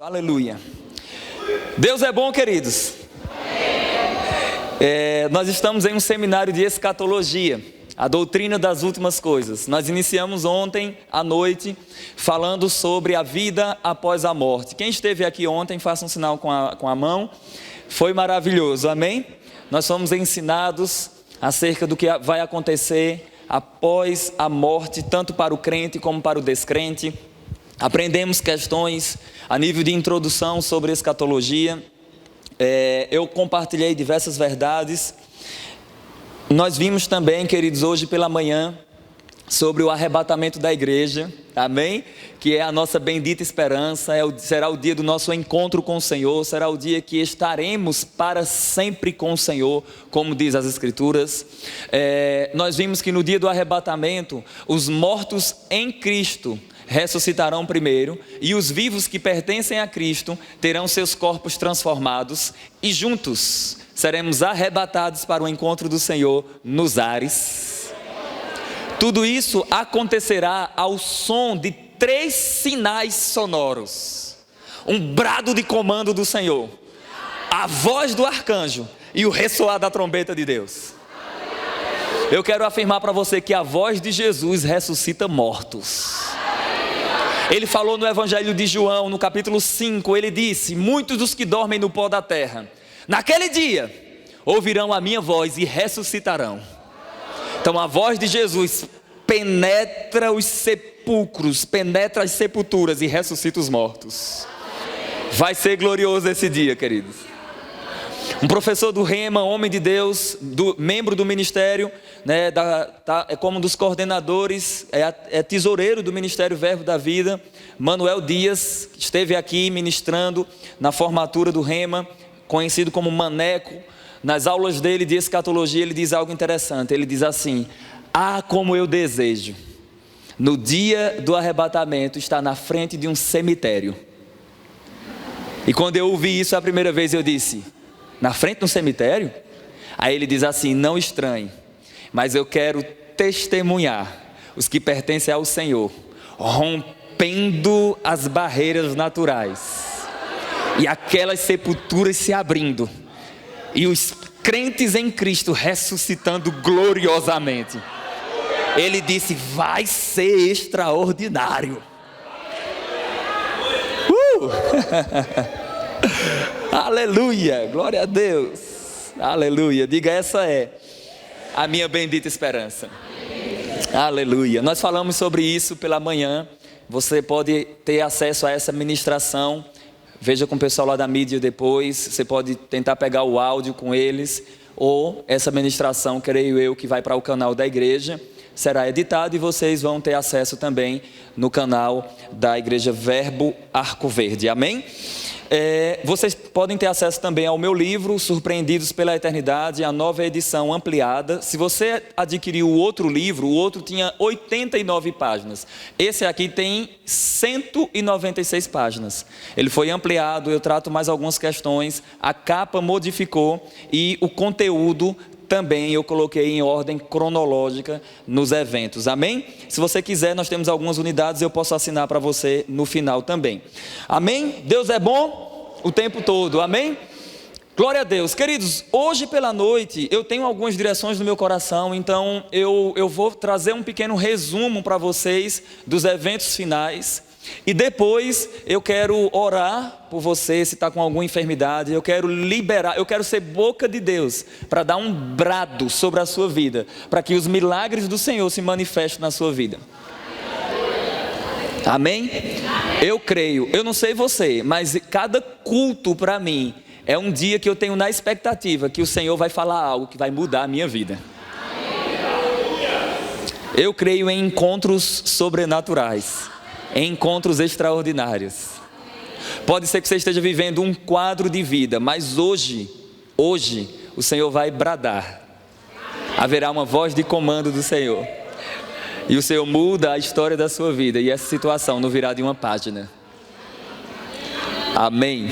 Aleluia. Deus é bom, queridos. Nós estamos em um seminário de escatologia, a doutrina das últimas coisas. Nós iniciamos ontem à noite falando sobre a vida após a morte. Quem esteve aqui ontem, faça um sinal com a mão. Foi maravilhoso, amém? Nós fomos ensinados acerca do que vai acontecer após a morte, tanto para o crente como para o descrente. Aprendemos questões a nível de introdução sobre escatologia. Eu compartilhei diversas verdades. Nós vimos também, queridos, hoje pela manhã, sobre o arrebatamento da igreja, amém? Que é a nossa bendita esperança, será o dia do nosso encontro com o Senhor, será o dia que estaremos para sempre com o Senhor, como diz as Escrituras. Nós vimos que no dia do arrebatamento, os mortos em Cristo ressuscitarão primeiro, e os vivos que pertencem a Cristo terão seus corpos transformados, e juntos seremos arrebatados para o encontro do Senhor nos ares. Tudo isso acontecerá ao som de 3 sinais sonoros: um brado de comando do Senhor, a voz do arcanjo e o ressoar da trombeta de Deus. Eu quero afirmar para você que a voz de Jesus ressuscita mortos. Ele falou no Evangelho de João, no capítulo 5, ele disse: muitos dos que dormem no pó da terra, naquele dia, ouvirão a minha voz e ressuscitarão. Então a voz de Jesus penetra os sepulcros, penetra as sepulturas e ressuscita os mortos. Vai ser glorioso esse dia, queridos. Um professor do Rema, homem de Deus, membro do ministério, é como um dos coordenadores, é tesoureiro do Ministério Verbo da Vida, Manuel Dias, esteve aqui ministrando na formatura do Rema, conhecido como Maneco. Nas aulas dele de escatologia, ele diz algo interessante. Ele diz assim: como eu desejo, no dia do arrebatamento, estar na frente de um cemitério. E quando eu ouvi isso a primeira vez, eu disse: na frente de um cemitério? Aí ele diz assim: não estranhe, mas eu quero testemunhar os que pertencem ao Senhor, rompendo as barreiras naturais, e aquelas sepulturas se abrindo, e os crentes em Cristo ressuscitando gloriosamente. Ele disse: vai ser extraordinário. Aleluia, glória a Deus, aleluia. Diga: essa é a minha bendita esperança. Aleluia. Nós falamos sobre isso pela manhã. Você pode ter acesso a essa ministração. Veja com o pessoal lá da mídia depois. Você pode tentar pegar o áudio com eles, ou essa ministração, creio eu, que vai para o canal da igreja, será editado e vocês vão ter acesso também no canal da Igreja Verbo Arco Verde, amém? Vocês podem ter acesso também ao meu livro, Surpreendidos pela Eternidade, a nova edição ampliada. Se você adquiriu o outro livro, o outro tinha 89 páginas. Esse aqui tem 196 páginas. Ele foi ampliado, eu trato mais algumas questões, a capa modificou e o conteúdo também eu coloquei em ordem cronológica nos eventos, amém? Se você quiser, nós temos algumas unidades, eu posso assinar para você no final também, amém? Deus é bom o tempo todo, amém? Glória a Deus. Queridos, hoje pela noite eu tenho algumas direções no meu coração, então eu vou trazer um pequeno resumo para vocês dos eventos finais. E depois eu quero orar por você, se está com alguma enfermidade. Eu quero liberar, eu quero ser boca de Deus para dar um brado sobre a sua vida, para que os milagres do Senhor se manifestem na sua vida. Amém? Eu creio, eu não sei você, mas cada culto para mim é um dia que eu tenho na expectativa que o Senhor vai falar algo que vai mudar a minha vida. Eu creio em encontros sobrenaturais, em encontros extraordinários. Pode ser que você esteja vivendo um quadro de vida, mas hoje o Senhor vai bradar. Haverá uma voz de comando do Senhor, e o Senhor muda a história da sua vida, e essa situação não virá de uma página. Amém.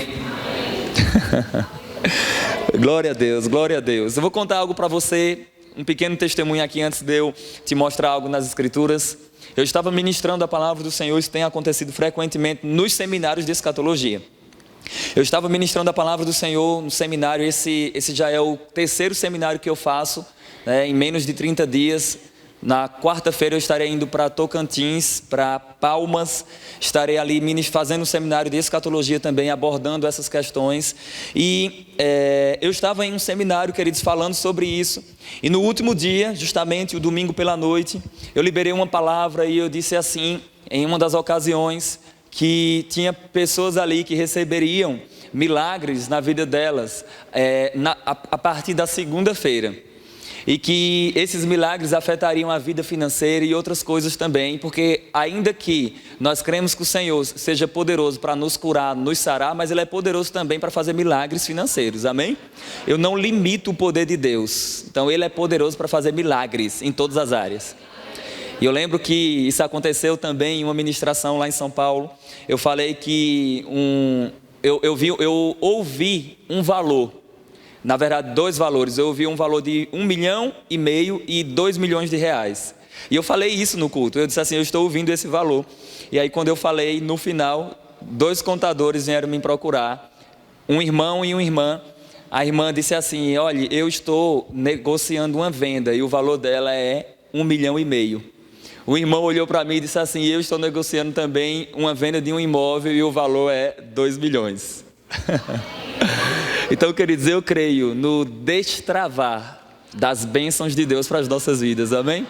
Glória a Deus, glória a Deus. Eu vou contar algo para você um pequeno testemunho aqui antes de eu te mostrar algo nas Escrituras. Eu estava ministrando a palavra do Senhor, isso tem acontecido frequentemente nos seminários de escatologia. Eu estava ministrando a palavra do Senhor no seminário, esse já é o terceiro seminário que eu faço, né, em menos de 30 dias. Na quarta-feira eu estarei indo para Tocantins, para Palmas, estarei ali fazendo um seminário de escatologia também, abordando essas questões. E eu estava em um seminário, queridos, falando sobre isso. E no último dia, justamente o domingo pela noite, eu liberei uma palavra e eu disse assim, em uma das ocasiões, que tinha pessoas ali que receberiam milagres na vida delas a partir da segunda-feira. E que esses milagres afetariam a vida financeira e outras coisas também, porque ainda que nós cremos que o Senhor seja poderoso para nos curar, nos sarar, mas Ele é poderoso também para fazer milagres financeiros, amém? Eu não limito o poder de Deus, então Ele é poderoso para fazer milagres em todas as áreas. E eu lembro que isso aconteceu também em uma ministração lá em São Paulo. Eu falei que eu ouvi um valor. Na verdade, dois valores. Eu ouvi um valor de 1,5 milhão e 2 milhões de reais. E eu falei isso no culto. Eu disse assim, eu estou ouvindo esse valor. E aí quando eu falei, no final, 2 contadores vieram me procurar. Um irmão e uma irmã. A irmã disse assim, olha, eu estou negociando uma venda e o valor dela é 1,5 milhão. O irmão olhou para mim e disse assim, eu estou negociando também uma venda de um imóvel e o valor é 2 milhões. Então, queridos, eu creio no destravar das bênçãos de Deus para as nossas vidas, amém?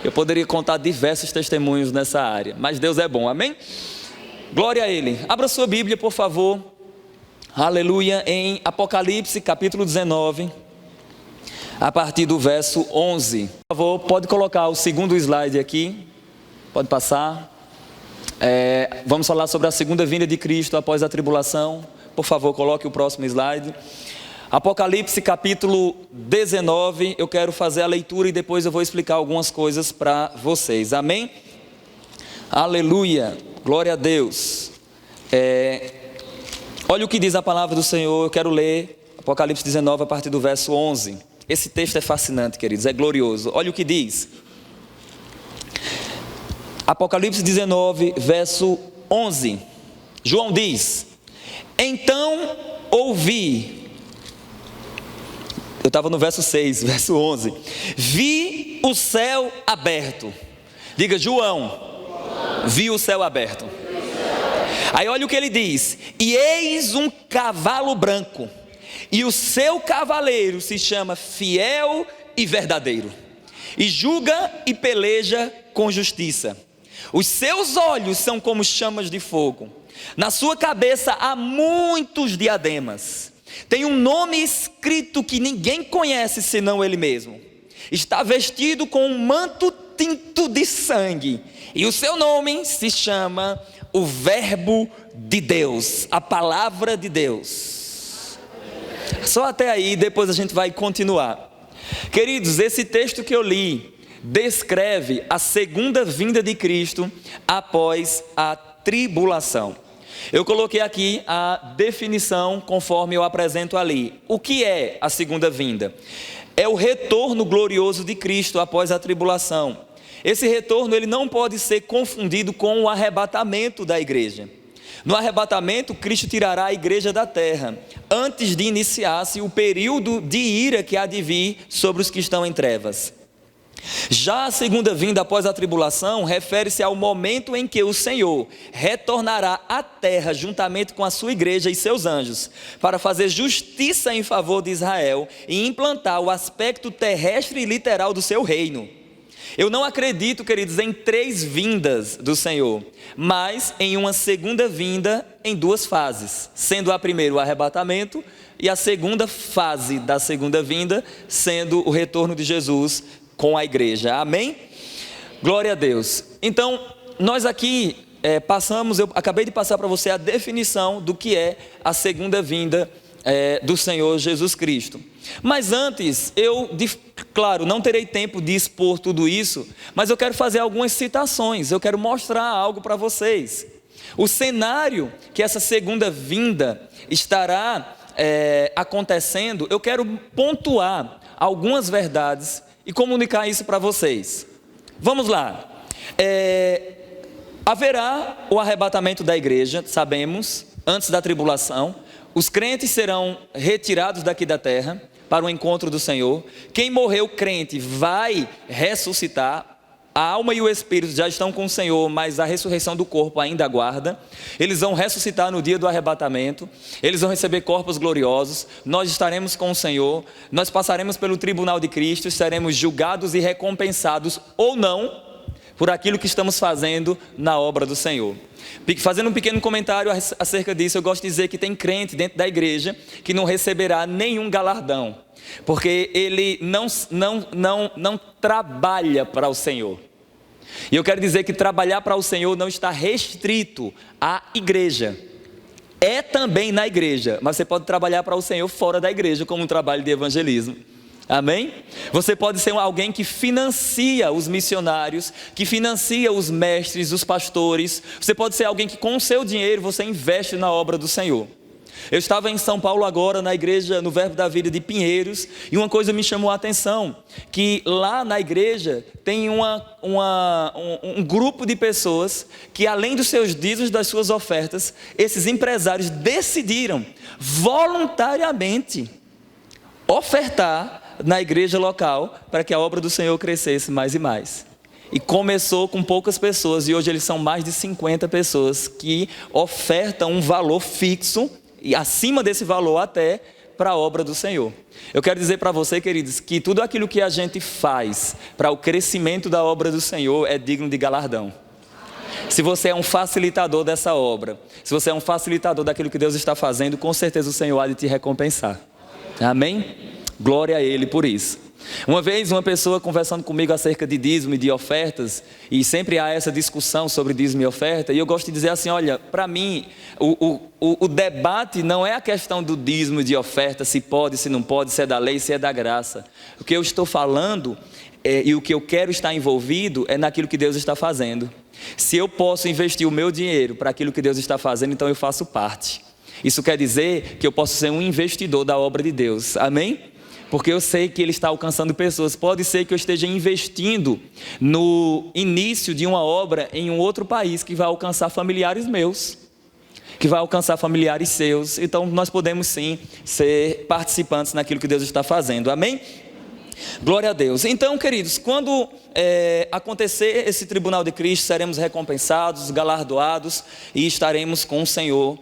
Eu poderia contar diversos testemunhos nessa área, mas Deus é bom, amém? Glória a Ele. Abra sua Bíblia, por favor, aleluia, em Apocalipse, capítulo 19, a partir do verso 11. Por favor, pode colocar o segundo slide aqui, pode passar. Vamos falar sobre a segunda vinda de Cristo após a tribulação. Por favor, coloque o próximo slide. Apocalipse capítulo 19, eu quero fazer a leitura e depois eu vou explicar algumas coisas para vocês, amém? Aleluia, glória a Deus. Olha o que diz a palavra do Senhor, eu quero ler Apocalipse 19 a partir do verso 11. Esse texto é fascinante, queridos, é glorioso. Olha o que diz. Apocalipse 19, verso 11. João diz... Então ouvi, eu estava no verso 6, verso 11, vi o céu aberto. Diga, João, vi o céu aberto. Aí olha o que ele diz, e eis um cavalo branco, e o seu cavaleiro se chama Fiel e Verdadeiro, e julga e peleja com justiça. Os seus olhos são como chamas de fogo. Na sua cabeça há muitos diademas. Tem um nome escrito que ninguém conhece senão ele mesmo. Está vestido com um manto tinto de sangue. E o seu nome se chama o Verbo de Deus, a Palavra de Deus. Só até aí, depois a gente vai continuar. Queridos, esse texto que eu li descreve a segunda vinda de Cristo após a tribulação. Eu coloquei aqui a definição conforme eu apresento ali. O que é a segunda vinda? É o retorno glorioso de Cristo após a tribulação. Esse retorno ele não pode ser confundido com o arrebatamento da igreja. No arrebatamento, Cristo tirará a igreja da terra, antes de iniciar-se o período de ira que há de vir sobre os que estão em trevas. Já a segunda vinda após a tribulação refere-se ao momento em que o Senhor retornará à terra juntamente com a sua igreja e seus anjos, para fazer justiça em favor de Israel e implantar o aspecto terrestre e literal do seu reino. Eu não acredito, queridos, em 3 vindas do Senhor, mas em uma segunda vinda em 2 fases, sendo a primeira o arrebatamento e a segunda fase da segunda vinda sendo o retorno de Jesus com a igreja, amém? Glória a Deus. Então, nós aqui eu acabei de passar para você a definição do que é a segunda vinda do Senhor Jesus Cristo. Mas antes, claro, não terei tempo de expor tudo isso, mas eu quero fazer algumas citações, eu quero mostrar algo para vocês. O cenário que essa segunda vinda estará acontecendo, eu quero pontuar algumas verdades e comunicar isso para vocês. Vamos lá. Haverá o arrebatamento da igreja, sabemos, antes da tribulação. Os crentes serão retirados daqui da terra para o encontro do Senhor. Quem morreu crente vai ressuscitar. A alma e o espírito já estão com o Senhor, mas a ressurreição do corpo ainda aguarda. Eles vão ressuscitar no dia do arrebatamento. Eles vão receber corpos gloriosos. Nós estaremos com o Senhor. Nós passaremos pelo tribunal de Cristo. Seremos julgados e recompensados ou não por aquilo que estamos fazendo na obra do Senhor. Fazendo um pequeno comentário acerca disso, eu gosto de dizer que tem crente dentro da igreja que não receberá nenhum galardão, porque ele não trabalha para o Senhor. E eu quero dizer que trabalhar para o Senhor não está restrito à igreja. É também na igreja, mas você pode trabalhar para o Senhor fora da igreja, como um trabalho de evangelismo. Amém? Você pode ser alguém que financia os missionários, que financia os mestres, os pastores. Você pode ser alguém que com o seu dinheiro você investe na obra do Senhor. Eu estava em São Paulo agora, na igreja, no Verbo da Vida de Pinheiros, e uma coisa me chamou a atenção, que lá na igreja tem um grupo de pessoas que, além dos seus dízimos, das suas ofertas, esses empresários decidiram voluntariamente ofertar na igreja local para que a obra do Senhor crescesse mais e mais. E começou com poucas pessoas, e hoje eles são mais de 50 pessoas que ofertam um valor fixo, e acima desse valor até, para a obra do Senhor. Eu quero dizer para você, queridos, que tudo aquilo que a gente faz para o crescimento da obra do Senhor é digno de galardão. Se você é um facilitador dessa obra, se você é um facilitador daquilo que Deus está fazendo, com certeza o Senhor há de te recompensar. Amém? Glória a Ele por isso. Uma vez uma pessoa conversando comigo acerca de dízimo e de ofertas, e sempre há essa discussão sobre dízimo e oferta, e eu gosto de dizer assim, olha, para mim o debate não é a questão do dízimo e de oferta, se pode, se não pode, se é da lei, se é da graça. O que eu estou falando e o que eu quero estar envolvido é naquilo que Deus está fazendo. Se eu posso investir o meu dinheiro para aquilo que Deus está fazendo, então eu faço parte. Isso quer dizer que eu posso ser um investidor da obra de Deus, amém? Porque eu sei que Ele está alcançando pessoas. Pode ser que eu esteja investindo no início de uma obra em um outro país que vai alcançar familiares meus, que vai alcançar familiares seus. Então nós podemos sim ser participantes naquilo que Deus está fazendo, amém? Glória a Deus. Então, queridos, quando acontecer esse tribunal de Cristo, seremos recompensados, galardoados e estaremos com o Senhor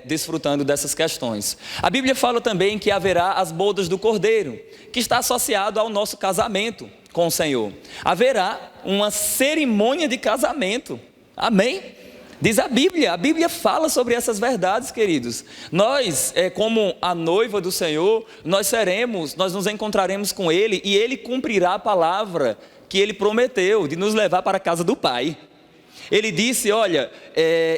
desfrutando dessas questões. A Bíblia fala também que haverá as bodas do Cordeiro, que está associado ao nosso casamento com o Senhor. Haverá uma cerimônia de casamento, amém? Diz a Bíblia fala sobre essas verdades, queridos. Nós, como a noiva do Senhor, nós nos encontraremos com Ele, e Ele cumprirá a palavra que Ele prometeu, de nos levar para a casa do Pai. Ele disse, olha,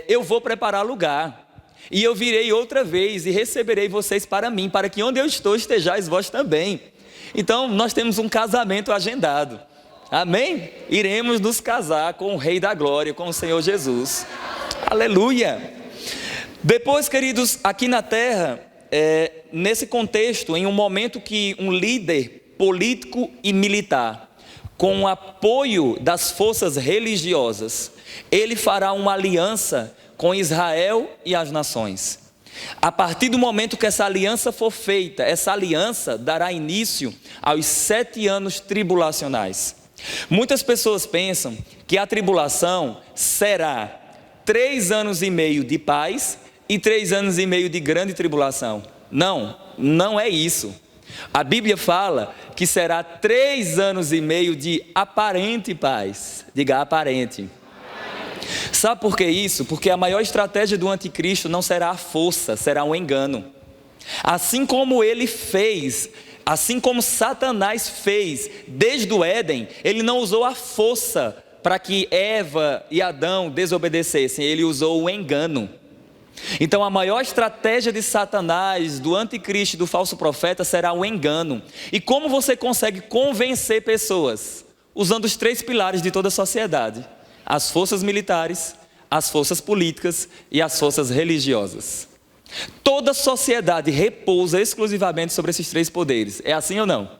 eu vou preparar lugar, e eu virei outra vez e receberei vocês para mim, para que onde eu estou estejais vós também. Então nós temos um casamento agendado, amém? Iremos nos casar com o Rei da Glória, com o Senhor Jesus, aleluia. Depois, queridos, aqui na terra, nesse contexto, em um momento que um líder político e militar, com o apoio das forças religiosas, ele fará uma aliança com Israel e as nações. A partir do momento que essa aliança for feita, essa aliança dará início aos 7 anos tribulacionais. Muitas pessoas pensam que a tribulação será 3 anos e meio de paz e 3 anos e meio de grande tribulação. Não, não é isso. A Bíblia fala que será 3 anos e meio de aparente paz. Diga aparente. Sabe por que isso? Porque a maior estratégia do anticristo não será a força, será um engano. Assim como ele fez, assim como Satanás fez desde o Éden, ele não usou a força para que Eva e Adão desobedecessem, ele usou o engano. Então a maior estratégia de Satanás, do anticristo e do falso profeta será o engano. E como você consegue convencer pessoas? Usando os 3 pilares de toda a sociedade: as forças militares, as forças políticas e as forças religiosas. Toda sociedade repousa exclusivamente sobre esses 3 poderes. É assim ou não?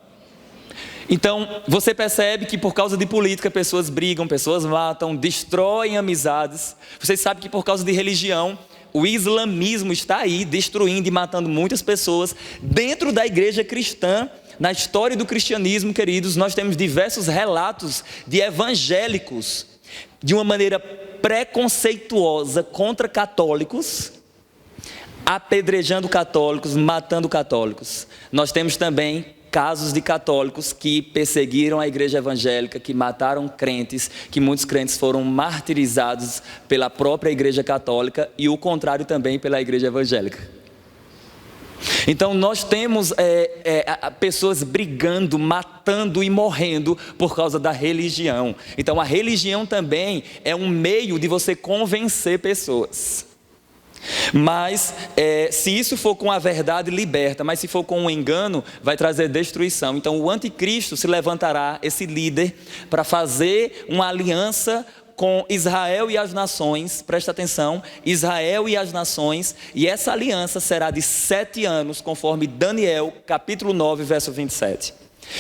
Então, você percebe que por causa de política, pessoas brigam, pessoas matam, destroem amizades. Você sabe que por causa de religião, o islamismo está aí, destruindo e matando muitas pessoas. Dentro da igreja cristã, na história do cristianismo, queridos, nós temos diversos relatos de evangélicos, de uma maneira preconceituosa contra católicos, apedrejando católicos, matando católicos. Nós temos também casos de católicos que perseguiram a igreja evangélica, que mataram crentes, que muitos crentes foram martirizados pela própria igreja católica e o contrário também pela igreja evangélica. Então nós temos pessoas brigando, matando e morrendo por causa da religião. Então a religião também é um meio de você convencer pessoas. Mas se isso for com a verdade, liberta. Mas se for com um engano, vai trazer destruição. Então o anticristo se levantará, esse líder, para fazer uma aliança com Israel e as nações. Presta atenção, Israel e as nações. E essa aliança será de 7 anos, conforme Daniel, capítulo 9, verso 27.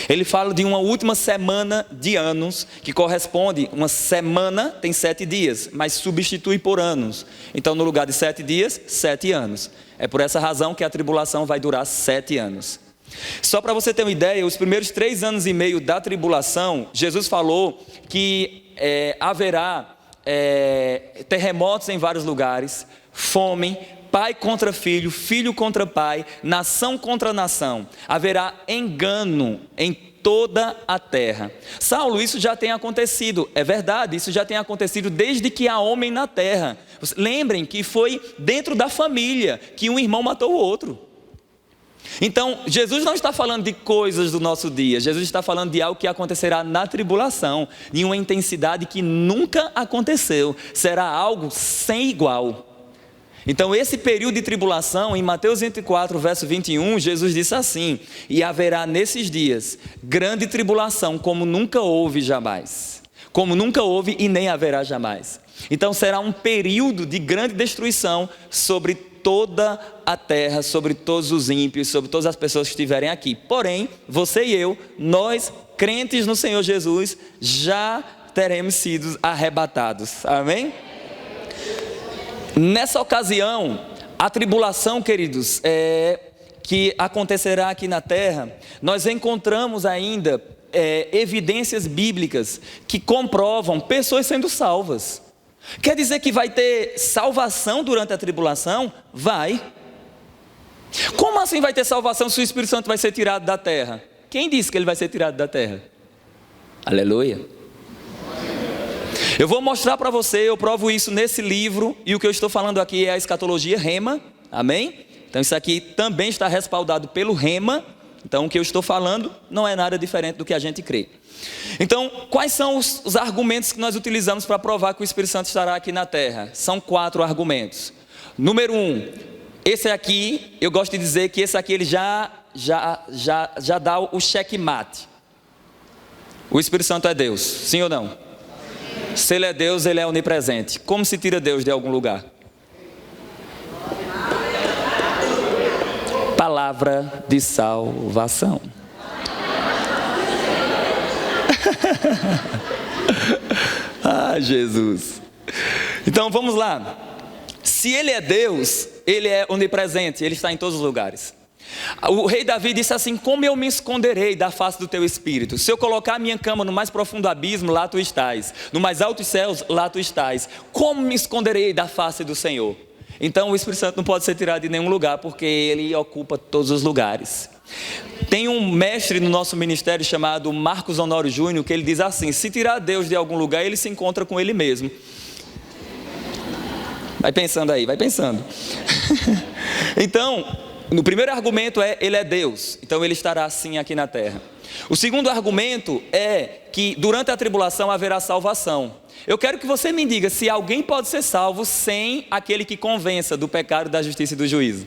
Ele fala de uma última semana de anos, que corresponde, uma semana tem 7 dias, mas substitui por anos. Então no lugar de 7 dias, 7 anos. É por essa razão que a tribulação vai durar 7 anos. Só para você ter uma ideia, os primeiros 3 anos e meio da tribulação, Jesus falou que haverá terremotos em vários lugares, fome, pai contra filho, filho contra pai, nação contra nação. Haverá engano em toda a terra. Saulo, isso já tem acontecido. É verdade, isso já tem acontecido desde que há homem na terra. Lembrem que foi dentro da família que um irmão matou o outro. Então, Jesus não está falando de coisas do nosso dia. Jesus está falando de algo que acontecerá na tribulação, em uma intensidade que nunca aconteceu. Será algo sem igual. Então esse período de tribulação, em Mateus 24, verso 21, Jesus disse assim: e haverá nesses dias grande tribulação, como nunca houve jamais, como nunca houve e nem haverá jamais. Então será um período de grande destruição sobre toda a terra, sobre todos os ímpios, sobre todas as pessoas que estiverem aqui. Porém, você e eu, nós crentes no Senhor Jesus, já teremos sido arrebatados, amém? Nessa ocasião, a tribulação, queridos, que acontecerá aqui na terra, nós encontramos ainda evidências bíblicas que comprovam pessoas sendo salvas. Quer dizer que vai ter salvação durante a tribulação? Vai. Como assim vai ter salvação se o Espírito Santo vai ser tirado da terra? Quem disse que ele vai ser tirado da terra? Aleluia. Eu vou mostrar para você, eu provo isso nesse livro, e o que eu estou falando aqui é a escatologia Rema, amém? Então isso aqui também está respaldado pelo Rema, então o que eu estou falando não é nada diferente do que a gente crê. Então, quais são os argumentos que nós utilizamos para provar que o Espírito Santo estará aqui na terra? São 4 argumentos. Número 1, esse aqui, eu gosto de dizer que esse aqui ele já dá o checkmate. O Espírito Santo é Deus, sim ou não? Se ele é Deus, ele é onipresente. Como se tira Deus de algum lugar? Palavra de salvação. Ah, Jesus. Então vamos lá. Se ele é Deus, ele é onipresente, ele está em todos os lugares. O rei Davi disse assim: como eu me esconderei da face do teu espírito? Se eu colocar a minha cama no mais profundo abismo, lá tu estás. No mais altos céus, lá tu estás. Como me esconderei da face do Senhor? Então o Espírito Santo não pode ser tirado de nenhum lugar, porque ele ocupa todos os lugares. Tem um mestre no nosso ministério chamado Marcos Honório Júnior, que ele diz assim: se tirar Deus de algum lugar, ele se encontra com ele mesmo. Vai pensando aí, vai pensando. Então, no primeiro argumento ele é Deus, então ele estará assim aqui na terra. O segundo argumento é que durante a tribulação haverá salvação. Eu quero que você me diga se alguém pode ser salvo sem aquele que convença do pecado, da justiça e do juízo.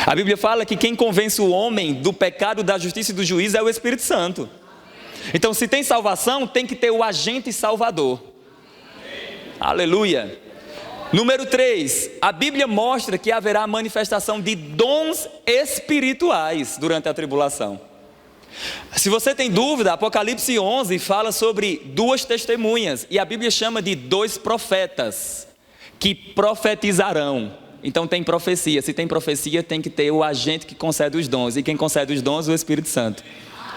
A Bíblia fala que quem convence o homem do pecado, da justiça e do juízo é o Espírito Santo. Então se tem salvação, tem que ter o agente salvador. Aleluia. Número 3, a Bíblia mostra que haverá manifestação de dons espirituais durante a tribulação. Se você tem dúvida, Apocalipse 11 fala sobre 2 testemunhas, e a Bíblia chama de 2 profetas, que profetizarão. Então tem profecia, se tem profecia tem que ter o agente que concede os dons, e quem concede os dons é o Espírito Santo.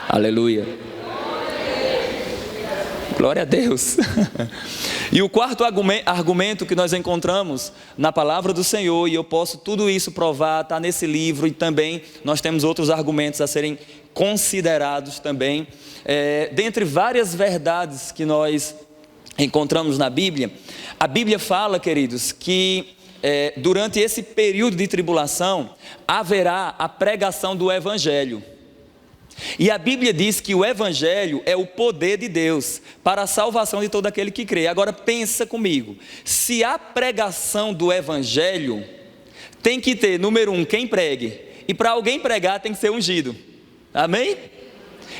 Aleluia. Glória a Deus. E o quarto argumento que nós encontramos na palavra do Senhor, e eu posso tudo isso provar, está nesse livro, e também nós temos outros argumentos a serem considerados também, dentre várias verdades que nós encontramos na Bíblia. A Bíblia fala, queridos, que durante esse período de tribulação haverá a pregação do Evangelho. E a Bíblia diz que o Evangelho é o poder de Deus para a salvação de todo aquele que crê. Agora pensa comigo, se a pregação do Evangelho tem que ter, número 1, quem pregue, e para alguém pregar tem que ser ungido, amém?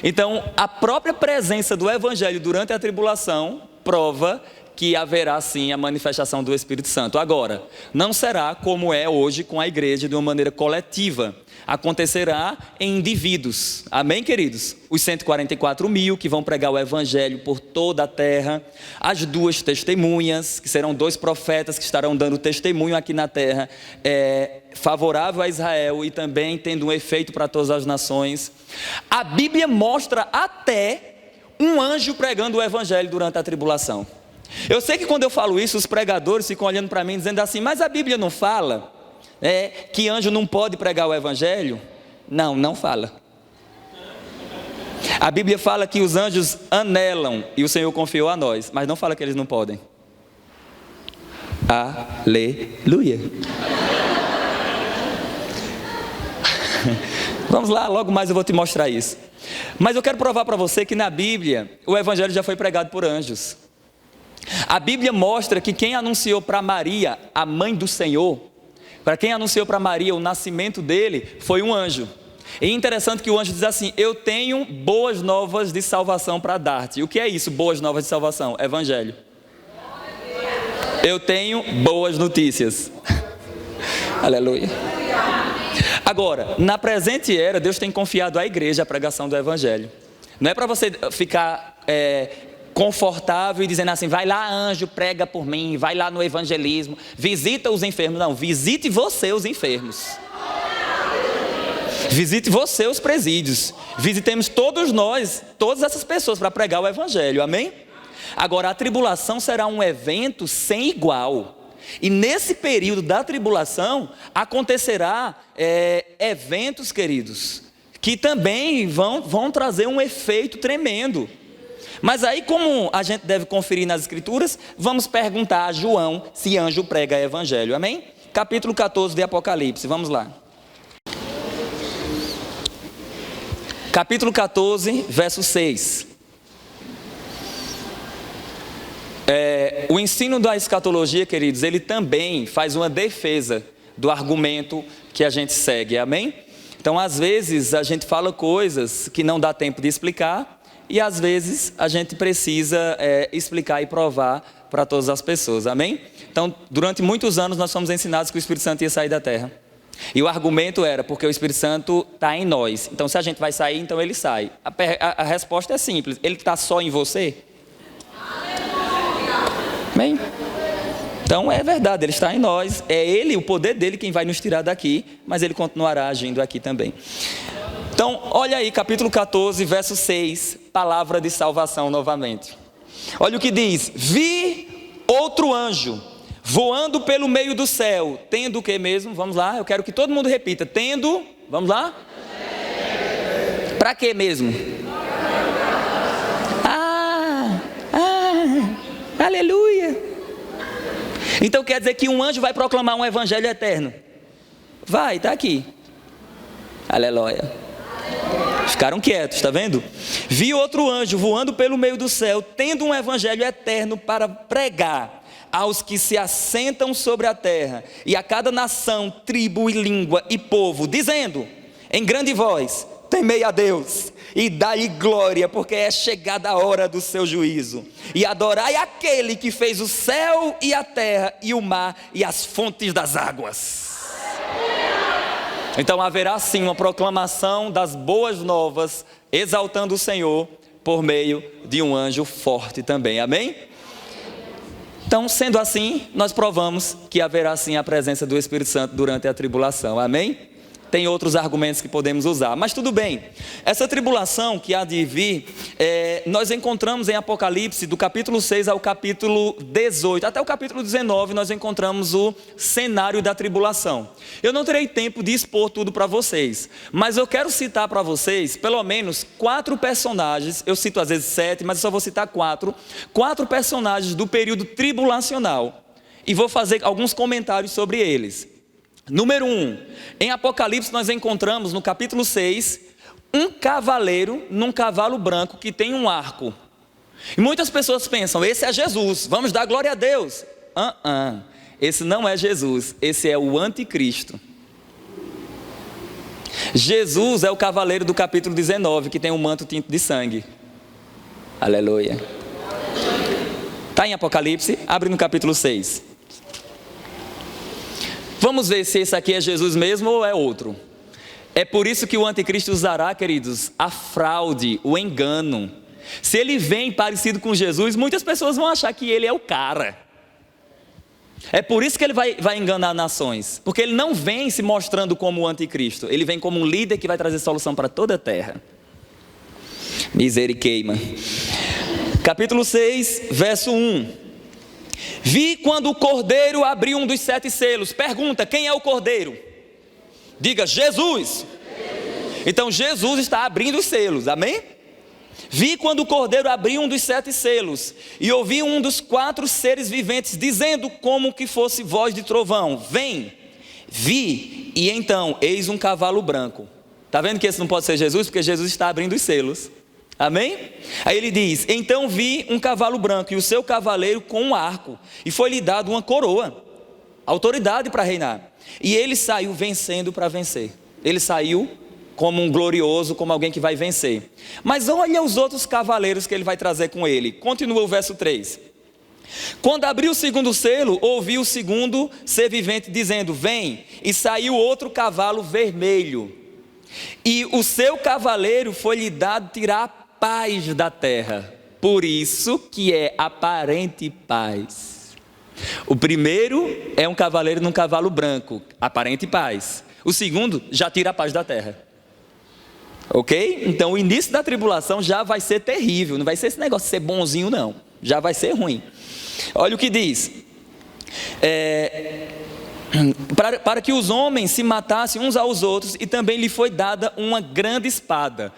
Então a própria presença do Evangelho durante a tribulação prova que haverá sim a manifestação do Espírito Santo. Agora, não será como é hoje com a igreja de uma maneira coletiva, acontecerá em indivíduos, amém, queridos? Os 144 mil que vão pregar o Evangelho por toda a terra, as 2 testemunhas, que serão 2 profetas que estarão dando testemunho aqui na terra, favorável a Israel e também tendo um efeito para todas as nações. A Bíblia mostra até um anjo pregando o Evangelho durante a tribulação. Eu sei que quando eu falo isso, os pregadores ficam olhando para mim dizendo assim, mas a Bíblia não fala que anjo não pode pregar o Evangelho? Não, não fala. A Bíblia fala que os anjos anelam e o Senhor confiou a nós, mas não fala que eles não podem. Aleluia. Vamos lá, logo mais eu vou te mostrar isso. Mas eu quero provar para você que na Bíblia o Evangelho já foi pregado por anjos. A Bíblia mostra que quem anunciou para Maria, a mãe do Senhor, para quem anunciou para Maria o nascimento dele, foi um anjo. E é interessante que o anjo diz assim, eu tenho boas novas de salvação para dar-te. O que é isso, boas novas de salvação? Evangelho. Eu tenho boas notícias. Aleluia. Agora, na presente era, Deus tem confiado à igreja a pregação do Evangelho. Não é para você ficar confortável e dizendo assim, vai lá anjo, prega por mim, vai lá no evangelismo, visita os enfermos. Não, visite você os enfermos. Visite você os presídios. Visitemos todos nós, todas essas pessoas para pregar o Evangelho, amém? Agora, a tribulação será um evento sem igual. E nesse período da tribulação, acontecerá eventos, queridos, que também vão trazer um efeito tremendo. Mas aí, como a gente deve conferir nas Escrituras, vamos perguntar a João se anjo prega Evangelho, amém? Capítulo 14 de Apocalipse, vamos lá. Capítulo 14, verso 6. O ensino da escatologia, queridos, ele também faz uma defesa do argumento que a gente segue, amém? Então, às vezes, a gente fala coisas que não dá tempo de explicar, e às vezes a gente precisa explicar e provar para todas as pessoas, amém? Então, durante muitos anos nós fomos ensinados que o Espírito Santo ia sair da terra. E o argumento era porque o Espírito Santo está em nós. Então, se a gente vai sair, então ele sai. A resposta é simples, ele está só em você? Amém? Então é verdade, ele está em nós. É ele, o poder dele quem vai nos tirar daqui, mas ele continuará agindo aqui também. Então, olha aí, capítulo 14, verso 6, palavra de salvação novamente. Olha o que diz, vi outro anjo voando pelo meio do céu, tendo o que mesmo? Vamos lá, eu quero que todo mundo repita, tendo, vamos lá? Para que mesmo? Aleluia. Então quer dizer que um anjo vai proclamar um evangelho eterno? Vai, está aqui. Aleluia. Ficaram quietos, está vendo? Vi outro anjo voando pelo meio do céu, tendo um evangelho eterno para pregar aos que se assentam sobre a terra, e a cada nação, tribo e língua e povo, dizendo em grande voz, temei a Deus e dai-lhe glória, porque é chegada a hora do seu juízo, e adorai aquele que fez o céu e a terra e o mar e as fontes das águas. Então haverá sim uma proclamação das boas novas, exaltando o Senhor por meio de um anjo forte também, amém? Então, sendo assim, nós provamos que haverá sim a presença do Espírito Santo durante a tribulação, amém? Tem outros argumentos que podemos usar, mas tudo bem. Essa tribulação que há de vir, nós encontramos em Apocalipse, do capítulo 6 ao capítulo 18, até o capítulo 19, nós encontramos o cenário da tribulação. Eu não terei tempo de expor tudo para vocês, mas eu quero citar para vocês, pelo menos 4 personagens, eu cito às vezes 7, mas eu só vou citar 4 personagens do período tribulacional, e vou fazer alguns comentários sobre eles. Número 1, em Apocalipse nós encontramos no capítulo 6, um cavaleiro num cavalo branco que tem um arco. E muitas pessoas pensam, esse é Jesus, vamos dar glória a Deus. Esse não é Jesus, esse é o anticristo. Jesus é o cavaleiro do capítulo 19, que tem um manto tinto de sangue. Aleluia. Está em Apocalipse, abre no capítulo 6. Vamos ver se esse aqui é Jesus mesmo ou é outro. É por isso que o anticristo usará, queridos, a fraude, o engano. Se ele vem parecido com Jesus, muitas pessoas vão achar que ele é o cara. É por isso que ele vai enganar nações. Porque ele não vem se mostrando como o anticristo. Ele vem como um líder que vai trazer solução para toda a terra. Misericórdia. Capítulo 6, verso 1. Vi quando o cordeiro abriu um dos 7 selos. Pergunta, quem é o cordeiro? Diga, Jesus. Então Jesus está abrindo os selos, amém? Vi quando o cordeiro abriu um dos 7 selos, e ouvi um dos 4 seres viventes dizendo como que fosse voz de trovão, vem. Vi, e então eis um cavalo branco. Está vendo que esse não pode ser Jesus? Porque Jesus está abrindo os selos. Amém? Aí ele diz, então vi um cavalo branco e o seu cavaleiro com um arco, e foi-lhe dado uma coroa, autoridade para reinar, e ele saiu vencendo para vencer. Ele saiu como um glorioso, como alguém que vai vencer. Mas olha os outros cavaleiros que ele vai trazer com ele. Continua o verso 3. Quando abriu o segundo selo, ouvi o segundo ser vivente dizendo, vem, e saiu outro cavalo vermelho, e o seu cavaleiro foi-lhe dado tirar paz da terra, por isso que é aparente paz. O primeiro é um cavaleiro num cavalo branco, aparente paz. O segundo já tira a paz da terra. Ok? Então o início da tribulação já vai ser terrível, não vai ser esse negócio de ser bonzinho não, já vai ser ruim. Olha o que diz, para que os homens se matassem uns aos outros, e também lhe foi dada uma grande espada.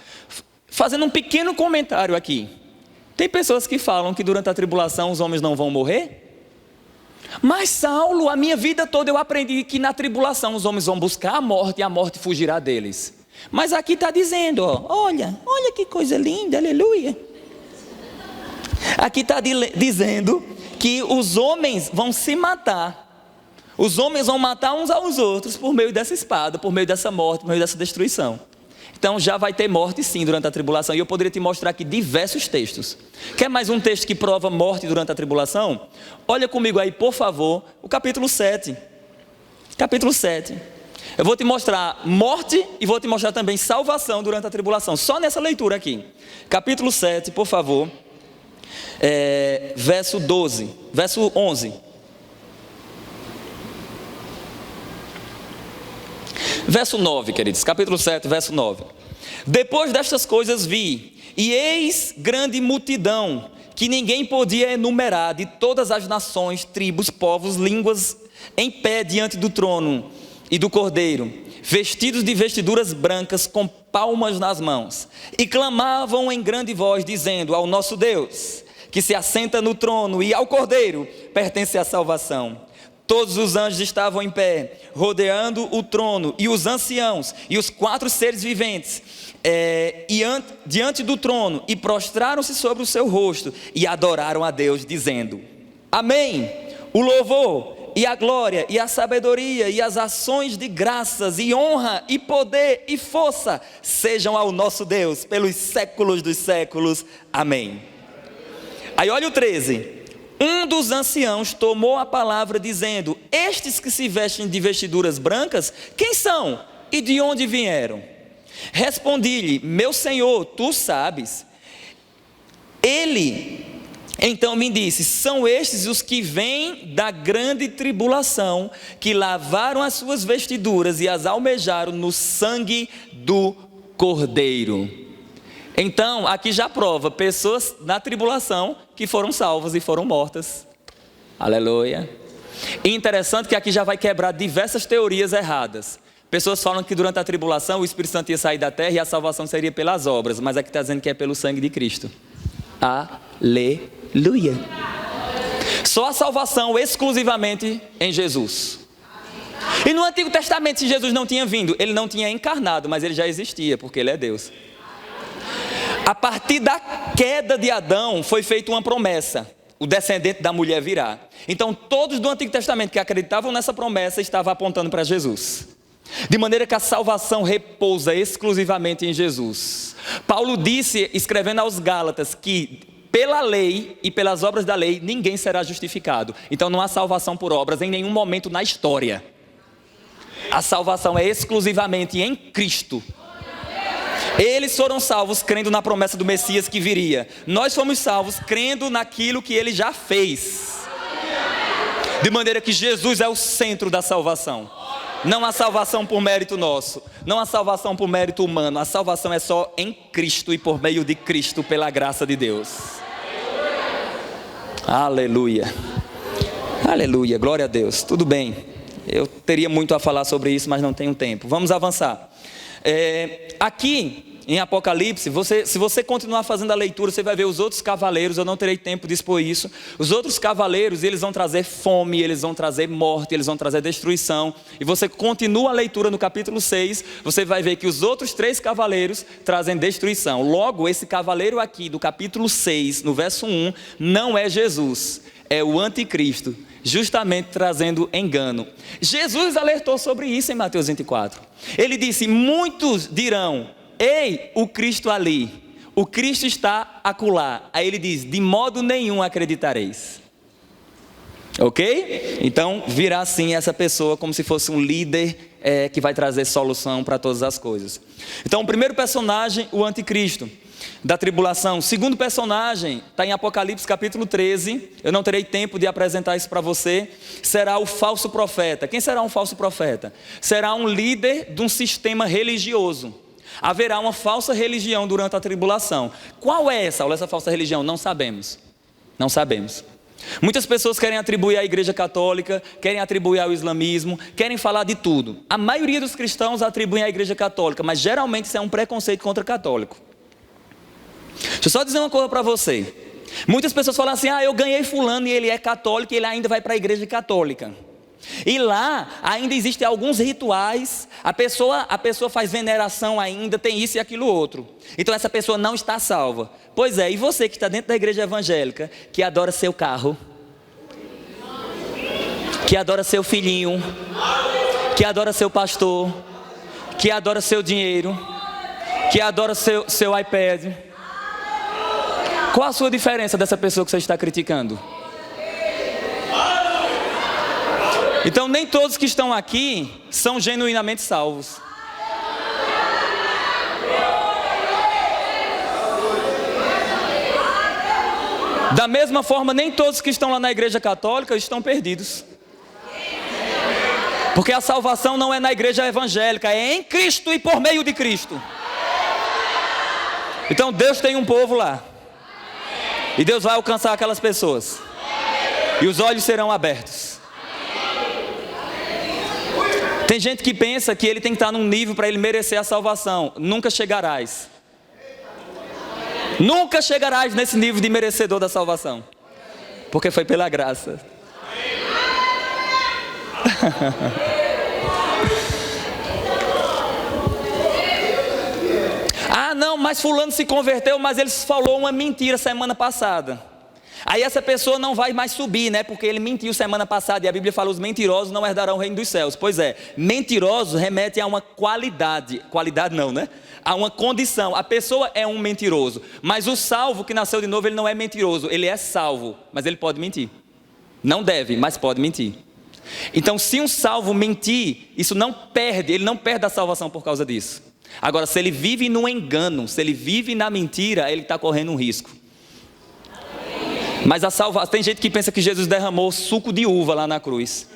Fazendo um pequeno comentário aqui, tem pessoas que falam que durante a tribulação os homens não vão morrer? Mas Saulo, a minha vida toda eu aprendi que na tribulação os homens vão buscar a morte e a morte fugirá deles. Mas aqui está dizendo, olha que coisa linda, aleluia. Aqui está dizendo que os homens vão se matar. Os homens vão matar uns aos outros por meio dessa espada, por meio dessa morte, por meio dessa destruição. Então já vai ter morte sim durante a tribulação, e eu poderia te mostrar aqui diversos textos. Quer mais um texto que prova morte durante a tribulação? Olha comigo aí, por favor, o capítulo 7. Capítulo 7. Eu vou te mostrar morte e vou te mostrar também salvação durante a tribulação, só nessa leitura aqui. Capítulo 7, por favor, verso 11. Verso 9, queridos, capítulo 7, verso 9. Depois destas coisas vi, e eis grande multidão, que ninguém podia enumerar, de todas as nações, tribos, povos, línguas, em pé diante do trono e do Cordeiro, vestidos de vestiduras brancas, com palmas nas mãos, e clamavam em grande voz, dizendo, ao nosso Deus, que se assenta no trono, e ao Cordeiro pertence a salvação. Todos os anjos estavam em pé, rodeando o trono, e os anciãos, e os 4 seres viventes, diante do trono, e prostraram-se sobre o seu rosto, e adoraram a Deus, dizendo, amém, o louvor, e a glória, e a sabedoria, e as ações de graças, e honra, e poder, e força, sejam ao nosso Deus, pelos séculos dos séculos, amém. Aí olha o 13. Um dos anciãos tomou a palavra dizendo, estes que se vestem de vestiduras brancas, quem são? E de onde vieram? Respondi-lhe: meu senhor, tu sabes. Ele então me disse: são estes os que vêm da grande tribulação, que lavaram as suas vestiduras e as almejaram no sangue do Cordeiro. Então, aqui já prova pessoas na tribulação que foram salvas e foram mortas. Aleluia. E interessante que aqui já vai quebrar diversas teorias erradas. Pessoas falam que durante a tribulação o Espírito Santo ia sair da terra e a salvação seria pelas obras, mas aqui está dizendo que é pelo sangue de Cristo. Aleluia. Só a salvação exclusivamente em Jesus. E no Antigo Testamento, se Jesus não tinha vindo, ele não tinha encarnado, mas ele já existia, porque ele é Deus. A partir da queda de Adão foi feita uma promessa: o descendente da mulher virá. Então todos do Antigo Testamento que acreditavam nessa promessa estavam apontando para Jesus. De maneira que a salvação repousa exclusivamente em Jesus. Paulo disse, escrevendo aos Gálatas, que pela lei e pelas obras da lei ninguém será justificado. Então não há salvação por obras em nenhum momento na história. A salvação é exclusivamente em Cristo. Eles foram salvos crendo na promessa do Messias que viria. Nós fomos salvos crendo naquilo que ele já fez. De maneira que Jesus é o centro da salvação. Não há salvação por mérito nosso, não há salvação por mérito humano. A salvação é só em Cristo e por meio de Cristo, pela graça de Deus. Aleluia. Aleluia, glória a Deus. Tudo bem, eu teria muito a falar sobre isso, mas não tenho tempo. Vamos avançar. Aqui em Apocalipse, se você continuar fazendo a leitura, você vai ver os outros cavaleiros. Eu não terei tempo de expor isso. Os outros cavaleiros, eles vão trazer fome, eles vão trazer morte, eles vão trazer destruição. E você continua a leitura no capítulo 6, você vai ver que os outros 3 cavaleiros trazem destruição. Logo, esse cavaleiro aqui do capítulo 6, no verso 1, não é Jesus, é o anticristo, justamente trazendo engano. Jesus alertou sobre isso em Mateus 24. Ele disse: muitos dirão: ei, o Cristo ali, o Cristo está acolá. Aí ele diz: de modo nenhum acreditareis. Ok? Então virá assim essa pessoa como se fosse um líder que vai trazer solução para todas as coisas. Então o primeiro personagem, o anticristo da tribulação. O segundo personagem está em Apocalipse capítulo 13. Eu não terei tempo de apresentar isso para você. Será o falso profeta. Quem será um falso profeta? Será um líder de um sistema religioso. Haverá uma falsa religião durante a tribulação. Qual é essa falsa religião? Não sabemos. Não sabemos. Muitas pessoas querem atribuir à igreja católica, querem atribuir ao islamismo, querem falar de tudo. A maioria dos cristãos atribuem à igreja católica, mas geralmente isso é um preconceito contra católico. Deixa eu só dizer uma coisa para você. Muitas pessoas falam assim: eu ganhei fulano e ele é católico e ele ainda vai para a igreja católica. E lá ainda existem alguns rituais, a pessoa faz veneração ainda, tem isso e aquilo outro. Então essa pessoa não está salva. Pois é, e você que está dentro da igreja evangélica, que adora seu carro, que adora seu filhinho, que adora seu pastor, que adora seu dinheiro, que adora seu iPad, qual a sua diferença dessa pessoa que você está criticando? Então nem todos que estão aqui são genuinamente salvos. Da mesma forma, nem todos que estão lá na igreja católica estão perdidos. Porque a salvação não é na igreja evangélica, é em Cristo e por meio de Cristo. Então Deus tem um povo lá. E Deus vai alcançar aquelas pessoas. E os olhos serão abertos. Tem gente que pensa que ele tem que estar num nível para ele merecer a salvação. Nunca chegarás. Nunca chegarás nesse nível de merecedor da salvação. Porque foi pela graça. Não, mas fulano se converteu, mas ele falou uma mentira semana passada. Aí essa pessoa não vai mais subir, né? Porque ele mentiu semana passada e a Bíblia fala: os mentirosos não herdarão o reino dos céus. Pois é, mentiroso remete a uma qualidade não, né? A uma condição. A pessoa é um mentiroso, mas o salvo que nasceu de novo, ele não é mentiroso, ele é salvo, mas ele pode mentir. Não deve, mas pode mentir. Então, se um salvo mentir, ele não perde a salvação por causa disso. Agora, se ele vive no engano, se ele vive na mentira, ele está correndo um risco. Mas tem gente que pensa que Jesus derramou suco de uva lá na cruz.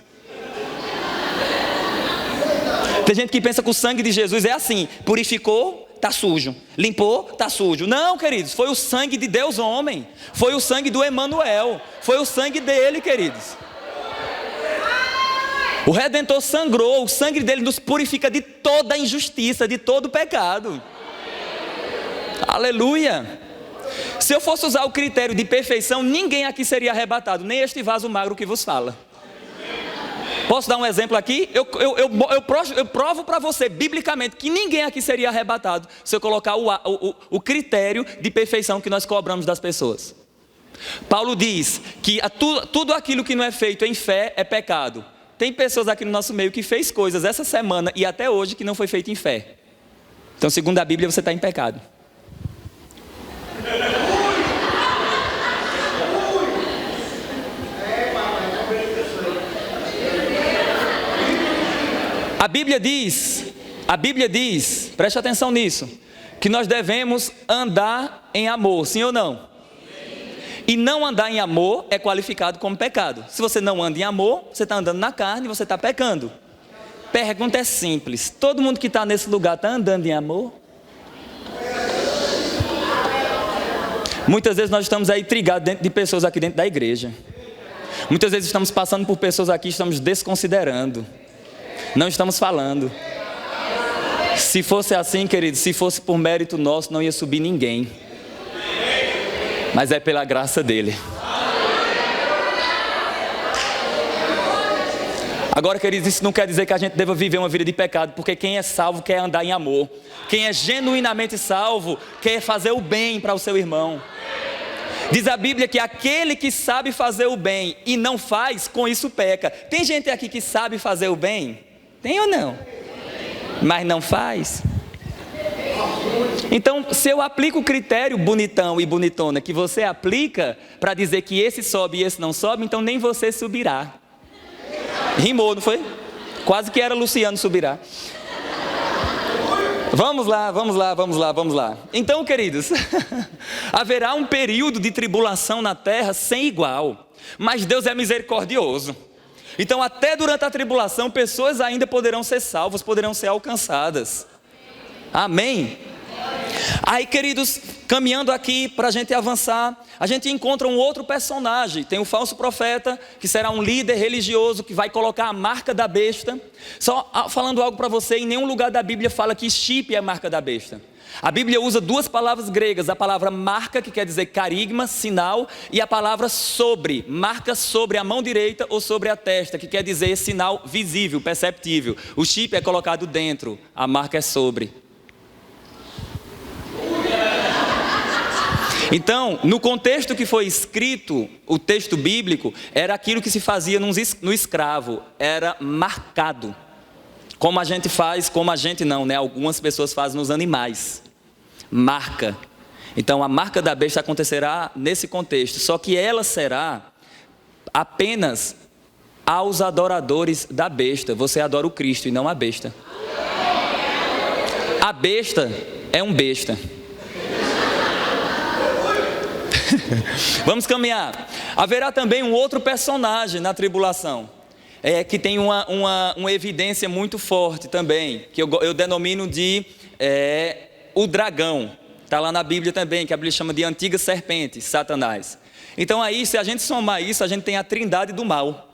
Tem gente que pensa que o sangue de Jesus é assim: purificou, está sujo, limpou, está sujo. Não, queridos, foi o sangue de Deus homem, foi o sangue do Emanuel, foi o sangue dele, queridos. O Redentor sangrou, o sangue dele nos purifica de toda injustiça, de todo pecado. Aleluia! Se eu fosse usar o critério de perfeição, ninguém aqui seria arrebatado, nem este vaso magro que vos fala. Posso dar um exemplo aqui? Eu provo para você, biblicamente, que ninguém aqui seria arrebatado se eu colocar o critério de perfeição que nós cobramos das pessoas. Paulo diz que tudo aquilo que não é feito em fé é pecado. Tem pessoas aqui no nosso meio que fez coisas essa semana e até hoje que não foi feito em fé. Então, segundo a Bíblia, você está em pecado. A Bíblia diz, preste atenção nisso, que nós devemos andar em amor, sim ou não? E não andar em amor é qualificado como pecado. Se você não anda em amor, você está andando na carne e você está pecando. Pergunta é simples: todo mundo que está nesse lugar está andando em amor? Muitas vezes nós estamos aí trigados dentro de pessoas aqui dentro da igreja. Muitas vezes estamos passando por pessoas aqui, estamos desconsiderando. Não estamos falando. Se fosse assim, querido, se fosse por mérito nosso, não ia subir ninguém. Mas é pela graça dele. Agora, queridos, isso não quer dizer que a gente deva viver uma vida de pecado, porque quem é salvo quer andar em amor. Quem é genuinamente salvo quer fazer o bem para o seu irmão. Diz a Bíblia que aquele que sabe fazer o bem e não faz, com isso peca. Tem gente aqui que sabe fazer o bem? Tem ou não? Mas não faz? Então, se eu aplico o critério bonitão e bonitona que você aplica para dizer que esse sobe e esse não sobe, então nem você subirá. Rimou, não foi? Quase que era Luciano subirá. Vamos lá. Então, queridos, haverá um período de tribulação na terra sem igual, mas Deus é misericordioso. Então, até durante a tribulação, pessoas ainda poderão ser salvas, poderão ser alcançadas. Amém? Aí, queridos, caminhando aqui para a gente avançar, a gente encontra um outro personagem. Tem um falso profeta, que será um líder religioso, que vai colocar a marca da besta. Só falando algo para você, em nenhum lugar da Bíblia fala que chip é a marca da besta. A Bíblia usa duas palavras gregas, a palavra marca, que quer dizer carigma, sinal, e a palavra sobre, marca sobre a mão direita ou sobre a testa, que quer dizer sinal visível, perceptível. O chip é colocado dentro, a marca é sobre. Então, no contexto que foi escrito, o texto bíblico, era aquilo que se fazia no escravo, era marcado. Como a gente faz, como a gente não, né? Algumas pessoas fazem nos animais. Marca. Então, a marca da besta acontecerá nesse contexto, só que ela será apenas aos adoradores da besta. Você adora o Cristo e não a besta. A besta é um besta. Vamos caminhar. Haverá também um outro personagem na tribulação, que tem uma evidência muito forte também, que eu denomino de o dragão. Está lá na Bíblia também, que a Bíblia chama de antiga serpente, Satanás. Então aí, se a gente somar isso, a gente tem a trindade do mal.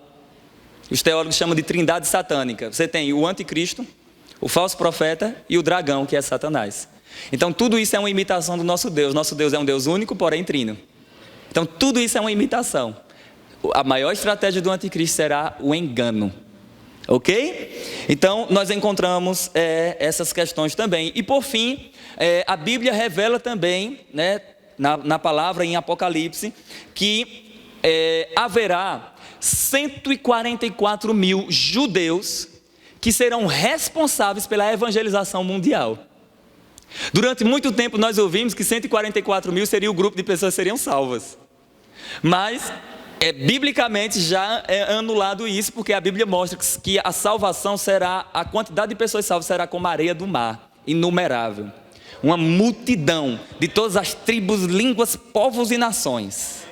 Os teólogos chamam de trindade satânica. Você tem o anticristo, o falso profeta e o dragão, que é Satanás. Então tudo isso é uma imitação do nosso Deus. Nosso Deus é um Deus único, porém trino. Então tudo isso é uma imitação. A maior estratégia do anticristo será o engano. Ok? Então nós encontramos essas questões também. E por fim, a Bíblia revela também, né, na palavra em Apocalipse, que haverá 144 mil judeus que serão responsáveis pela evangelização mundial. Durante muito tempo nós ouvimos que 144 mil seria o grupo de pessoas que seriam salvas. Mas Biblicamente já é anulado isso, porque a Bíblia mostra que a salvação será, a quantidade de pessoas salvas será como a areia do mar, inumerável. Uma multidão de todas as tribos, línguas, povos e nações.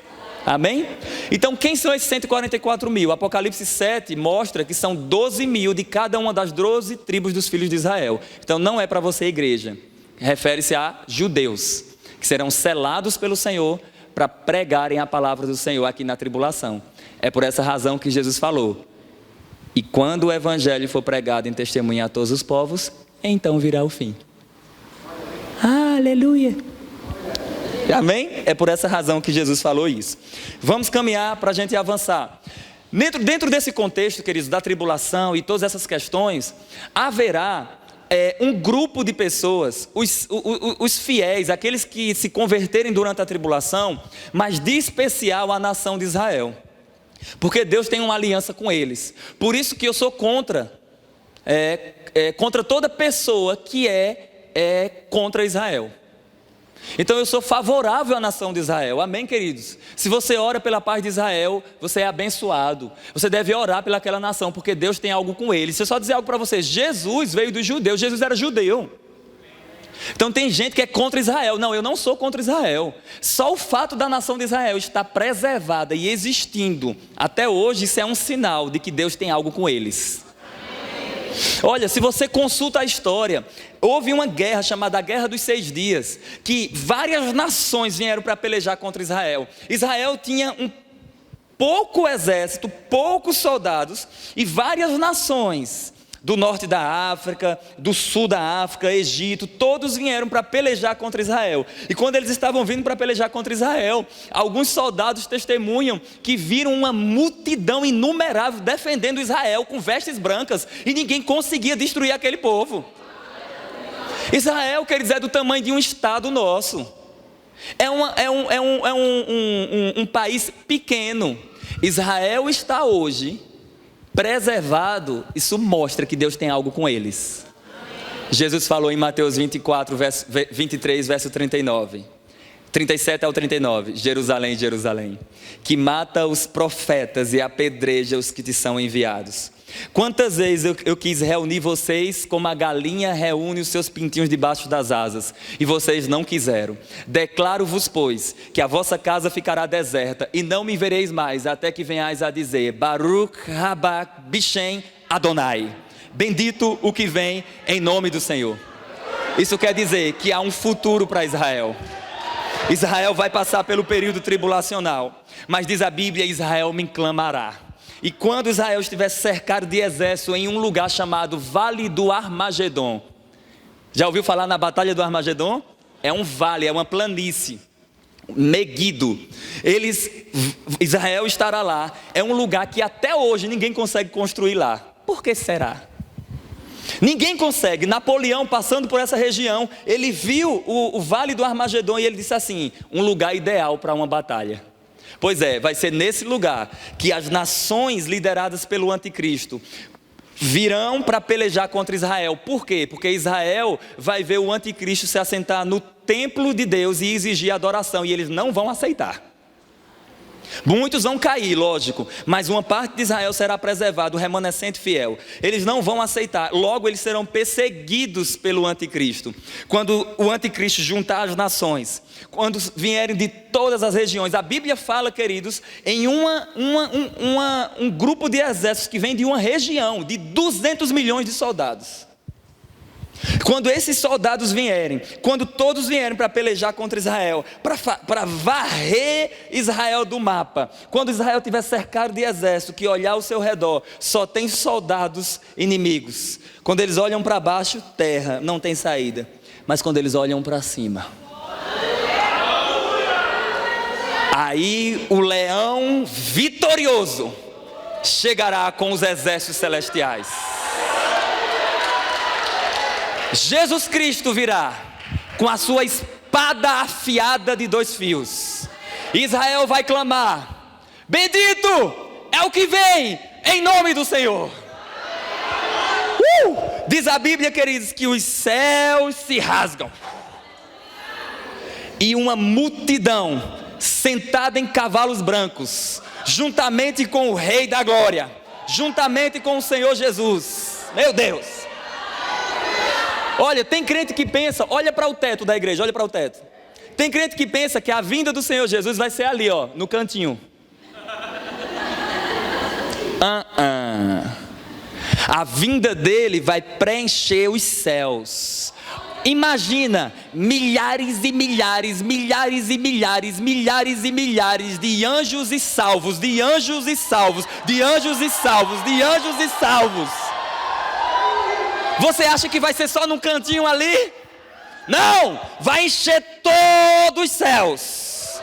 Amém? Então quem são esses 144 mil? Apocalipse 7 mostra que são 12 mil de cada uma das 12 tribos dos filhos de Israel. Então não é para você igreja, refere-se a judeus, que serão selados pelo Senhor para pregarem a palavra do Senhor aqui na tribulação. É por essa razão que Jesus falou: e quando o evangelho for pregado em testemunha a todos os povos, então virá o fim. Aleluia! Amém? É por essa razão que Jesus falou isso. Vamos caminhar para a gente avançar. Dentro desse contexto, queridos, da tribulação e todas essas questões, haverá um grupo de pessoas, os fiéis, aqueles que se converterem durante a tribulação, mas de especial a nação de Israel, porque Deus tem uma aliança com eles. Por isso que eu sou contra toda pessoa que é contra Israel. Então eu sou favorável à nação de Israel, amém, queridos? Se você ora pela paz de Israel, você é abençoado. Você deve orar pelaquela nação, porque Deus tem algo com eles. Se eu só dizer algo para vocês: Jesus veio dos judeus, Jesus era judeu. Então tem gente que é contra Israel. Não, eu não sou contra Israel. Só o fato da nação de Israel estar preservada e existindo até hoje, isso é um sinal de que Deus tem algo com eles. Olha, se você consulta a história, houve uma guerra chamada a Guerra dos 6 Dias, que várias nações vieram para pelejar contra Israel. Israel tinha um pouco exército, poucos soldados, e várias nações do norte da África, do sul da África, Egito, todos vieram para pelejar contra Israel. E quando eles estavam vindo para pelejar contra Israel, alguns soldados testemunham que viram uma multidão inumerável defendendo Israel com vestes brancas, e ninguém conseguia destruir aquele povo. Israel, quer dizer, é do tamanho de um estado nosso. É um país pequeno. Israel está hoje preservado. Isso mostra que Deus tem algo com eles. Jesus falou em Mateus 24, 23, verso 39, 37 ao 39, Jerusalém, Jerusalém, que mata os profetas e apedreja os que te são enviados. Quantas vezes eu quis reunir vocês como a galinha reúne os seus pintinhos debaixo das asas, e vocês não quiseram. Declaro-vos, pois, que a vossa casa ficará deserta, e não me vereis mais, até que venhais a dizer: Baruch Rabá Bishem Adonai. Bendito o que vem em nome do Senhor. Isso quer dizer que há um futuro para Israel. Israel vai passar pelo período tribulacional, mas diz a Bíblia: Israel me clamará. E quando Israel estiver cercado de exército em um lugar chamado Vale do Armagedon. Já ouviu falar na Batalha do Armagedon? É um vale, é uma planície, Meguido. Israel estará lá. É um lugar que até hoje ninguém consegue construir lá. Por que será? Ninguém consegue. Napoleão, passando por essa região, ele viu o Vale do Armagedon e ele disse assim: um lugar ideal para uma batalha. Pois é, vai ser nesse lugar que as nações lideradas pelo anticristo virão para pelejar contra Israel. Por quê? Porque Israel vai ver o anticristo se assentar no templo de Deus e exigir adoração, e eles não vão aceitar. Muitos vão cair, lógico, mas uma parte de Israel será preservada, o remanescente fiel. Eles não vão aceitar, logo eles serão perseguidos pelo anticristo. Quando o anticristo juntar as nações, quando vierem de todas as regiões, a Bíblia fala, queridos, em um grupo de exércitos que vem de uma região de 200 milhões de soldados. Quando esses soldados vierem, quando todos vierem para pelejar contra Israel, para varrer Israel do mapa, quando Israel estiver cercado de exército, que olhar ao seu redor, só tem soldados inimigos. Quando eles olham para baixo, terra, não tem saída. Mas quando eles olham para cima, aí o leão vitorioso chegará com os exércitos celestiais. Jesus Cristo virá com a sua espada afiada de 2 fios. Israel vai clamar: bendito é o que vem em nome do Senhor. Diz a Bíblia, queridos, que os céus se rasgam e uma multidão sentado em cavalos brancos, juntamente com o Rei da Glória, juntamente com o Senhor Jesus. Meu Deus! Olha, tem crente que pensa, olha para o teto da igreja, olha para o teto. Tem crente que pensa que a vinda do Senhor Jesus vai ser ali, ó, no cantinho. A vinda dele vai preencher os céus. Imagina milhares e milhares, milhares e milhares, milhares e milhares de anjos e salvos, de anjos e salvos, de anjos e salvos, de anjos e salvos. Você acha que vai ser só num cantinho ali? Não, vai encher todos os céus.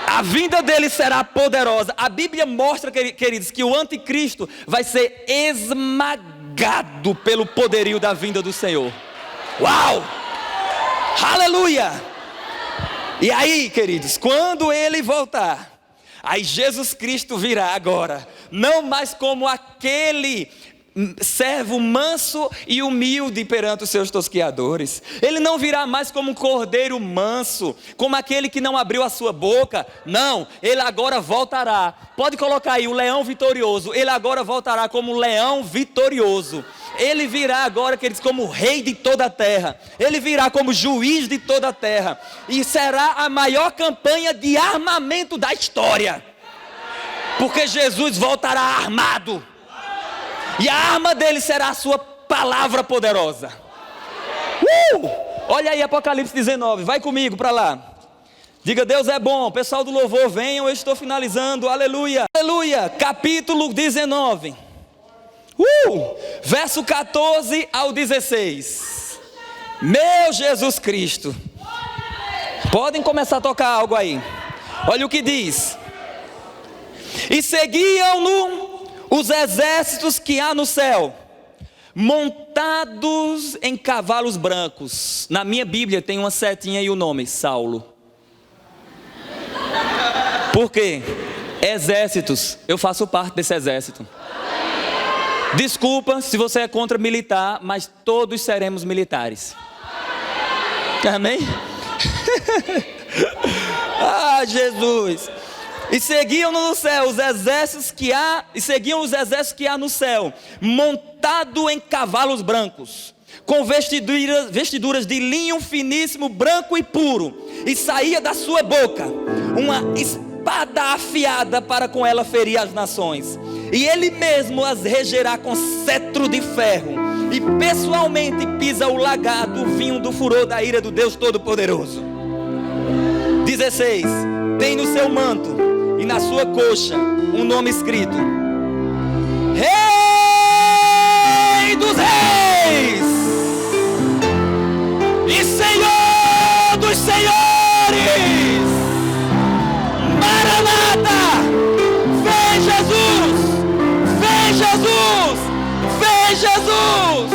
A vinda dele será poderosa. A Bíblia mostra, queridos, que o anticristo vai ser esmagado pelo poderio da vinda do Senhor. Uau! Aleluia! E aí, queridos, quando ele voltar, aí Jesus Cristo virá agora, não mais como aquele servo manso e humilde perante os seus tosqueadores. Ele não virá mais como um cordeiro manso, como aquele que não abriu a sua boca. Não, ele agora voltará. Pode colocar aí o leão vitorioso. Ele agora voltará como um leão vitorioso. Ele virá agora, queridos, como rei de toda a terra. Ele virá como juiz de toda a terra. E será a maior campanha de armamento da história. Porque Jesus voltará armado. E a arma dele será a sua palavra poderosa. Olha aí Apocalipse 19, vai comigo para lá. Diga, Deus é bom. Pessoal do louvor, venham, eu estou finalizando. Aleluia, aleluia. Capítulo 19, verso 14 ao 16. Meu Jesus Cristo. Podem começar a tocar algo aí. Olha o que diz. E seguiam-no os exércitos que há no céu, montados em cavalos brancos. Na minha Bíblia tem uma setinha e o nome, Saulo. Por quê? Exércitos, eu faço parte desse exército. Desculpa se você é contra militar, mas todos seremos militares. Amém? Ah, Jesus! E seguiam no céu os exércitos que há, e seguiam os exércitos que há no céu, montado em cavalos brancos, com vestiduras de linho finíssimo, branco e puro, e saía da sua boca uma espada afiada para com ela ferir as nações. E ele mesmo as regerá com cetro de ferro, e pessoalmente pisa o lagar do vinho do furor da ira do Deus Todo-Poderoso. 16. Tem no seu manto e na sua coxa um nome escrito: Rei dos Reis e Senhor dos Senhores. Maranata! Vem Jesus! Vem Jesus! Vem Jesus!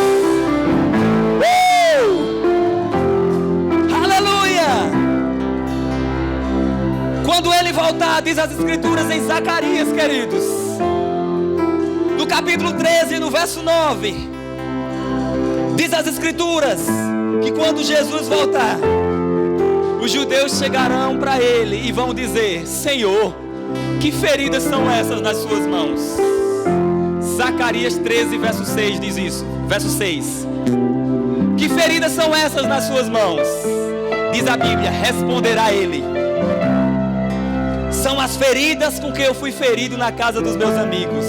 Quando ele voltar, diz as escrituras em Zacarias, queridos, no capítulo 13, no verso 9, diz as escrituras que quando Jesus voltar, os judeus chegarão para ele e vão dizer: Senhor, que feridas são essas nas suas mãos? Zacarias 13, verso 6 diz isso, verso 6. Que feridas são essas nas suas mãos? Diz a Bíblia, responderá ele: são as feridas com que eu fui ferido na casa dos meus amigos.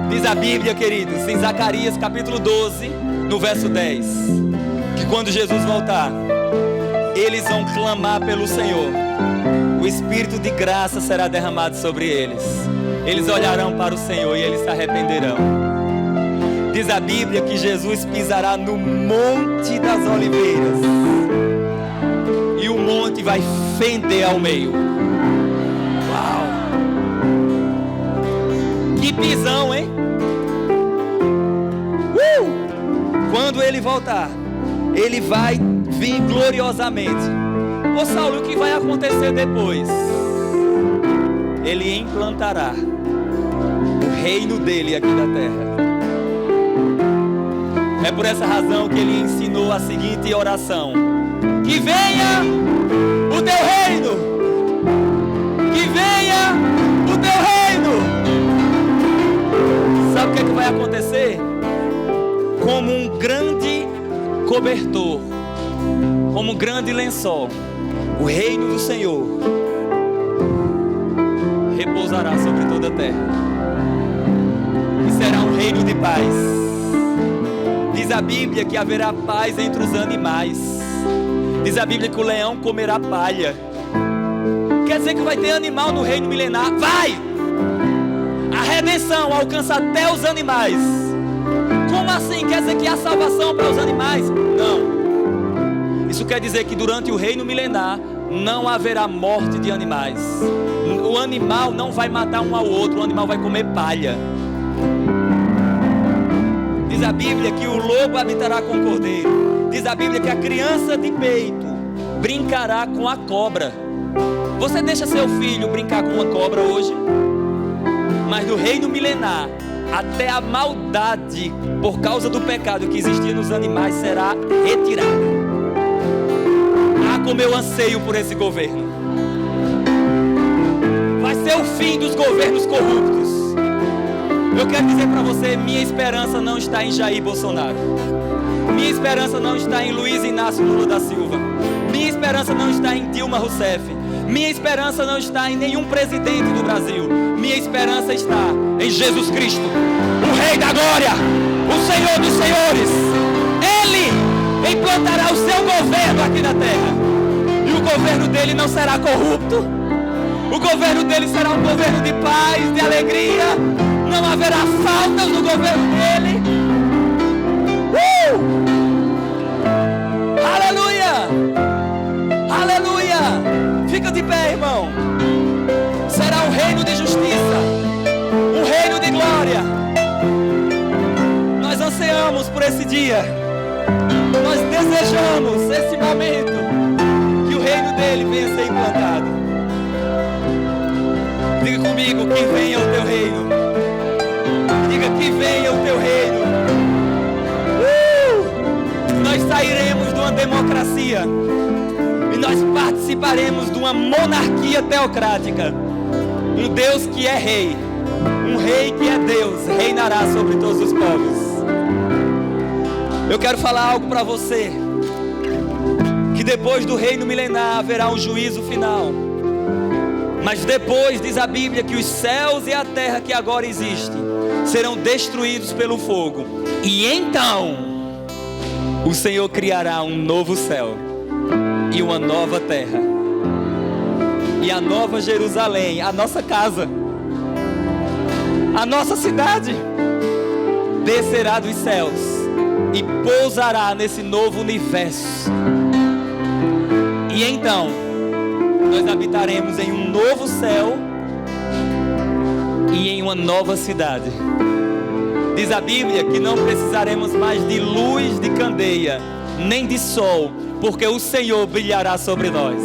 Diz a Bíblia, queridos, em Zacarias capítulo 12, no verso 10, que quando Jesus voltar, eles vão clamar pelo Senhor. O Espírito de graça será derramado sobre eles. Eles olharão para o Senhor e eles se arrependerão. Diz a Bíblia que Jesus pisará no Monte das Oliveiras, e o monte vai fender ao meio. Uau! Que pisão, hein? Quando ele voltar, ele vai vir gloriosamente. Ô Saulo, o que vai acontecer depois? Ele implantará o reino dele aqui na terra. É por essa razão que ele ensinou a seguinte oração: que venha o teu reino, o teu reino. Sabe o que é que vai acontecer? Como um grande cobertor, como um grande lençol, o reino do Senhor repousará sobre toda a terra. E será um reino de paz. Diz a Bíblia que haverá paz entre os animais. Diz a Bíblia que o leão comerá palha. Quer dizer que vai ter animal no reino milenar? Vai! A redenção alcança até os animais. Como assim? Quer dizer que há salvação para os animais? Não. Isso quer dizer que durante o reino milenar não haverá morte de animais. O animal não vai matar um ao outro, o animal vai comer palha. Diz a Bíblia que o lobo habitará com o cordeiro. Diz a Bíblia que a criança de peito brincará com a cobra. Você deixa seu filho brincar com uma cobra hoje? Mas no reino milenar, até a maldade por causa do pecado que existia nos animais será retirada. Ah, como eu anseio por esse governo. Vai ser o fim dos governos corruptos. Eu quero dizer para você, minha esperança não está em Jair Bolsonaro. Minha esperança não está em Luiz Inácio Lula da Silva. Minha esperança não está em Dilma Rousseff. Minha esperança não está em nenhum presidente do Brasil. Minha esperança está em Jesus Cristo, o Rei da Glória, o Senhor dos Senhores. Ele implantará o seu governo aqui na terra. E o governo dele não será corrupto. O governo dele será um governo de paz, de alegria. Não haverá faltas no governo dele. Aleluia! Aleluia! Fica de pé, irmão. Será um reino de justiça, um reino de glória. Nós ansiamos por esse dia. Nós desejamos esse momento que o reino dele venha a ser implantado. Diga comigo, que venha o teu reino. Diga que venha o teu reino. Nós sairemos de uma democracia e nós participaremos de uma monarquia teocrática. Um Deus que é rei, um rei que é Deus, reinará sobre todos os povos. Eu quero falar algo para você, que depois do reino milenar haverá um juízo final. Mas depois diz a Bíblia que os céus e a terra que agora existem serão destruídos pelo fogo. E então o Senhor criará um novo céu e uma nova terra. E a nova Jerusalém, a nossa casa, a nossa cidade, descerá dos céus e pousará nesse novo universo. E então nós habitaremos em um novo céu e em uma nova cidade. Diz a Bíblia que não precisaremos mais de luz de candeia, nem de sol, porque o Senhor brilhará sobre nós.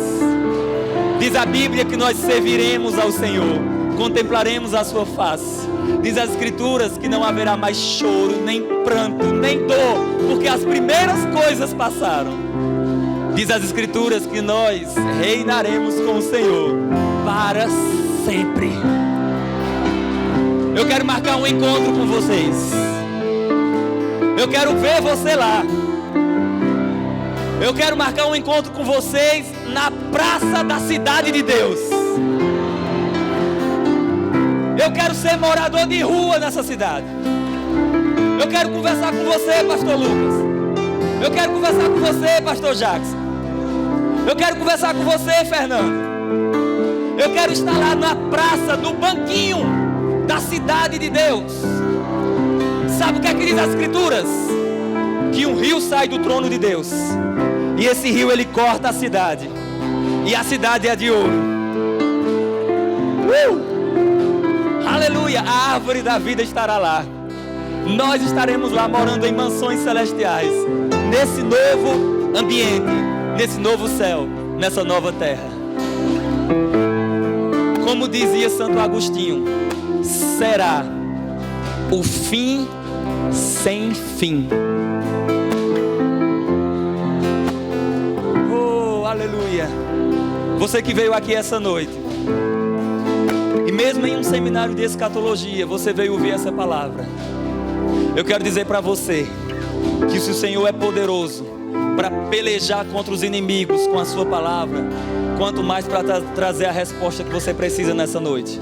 Diz a Bíblia que nós serviremos ao Senhor, contemplaremos a sua face. Diz as Escrituras que não haverá mais choro, nem pranto, nem dor, porque as primeiras coisas passaram. Diz as Escrituras que nós reinaremos com o Senhor para sempre. Eu quero marcar um encontro com vocês. Eu quero ver você lá. Eu quero marcar um encontro com vocês na praça da cidade de Deus. Eu quero ser morador de rua nessa cidade. Eu quero conversar com você, pastor Lucas. Eu quero conversar com você, pastor Jackson. Eu quero conversar com você, Fernando. Eu quero estar lá na praça, no banquinho da cidade de Deus. Sabe o que é que diz as Escrituras? Que um rio sai do trono de Deus. E esse rio ele corta a cidade. E a cidade é de ouro. Aleluia! A árvore da vida estará lá. Nós estaremos lá morando em mansões celestiais. Nesse novo ambiente, nesse novo céu, nessa nova terra. Como dizia Santo Agostinho, será o fim sem fim. Oh, aleluia! Você que veio aqui essa noite e mesmo em um seminário de escatologia, você veio ouvir essa palavra. Eu quero dizer para você que se o Senhor é poderoso para pelejar contra os inimigos com a sua palavra, quanto mais para trazer a resposta que você precisa nessa noite.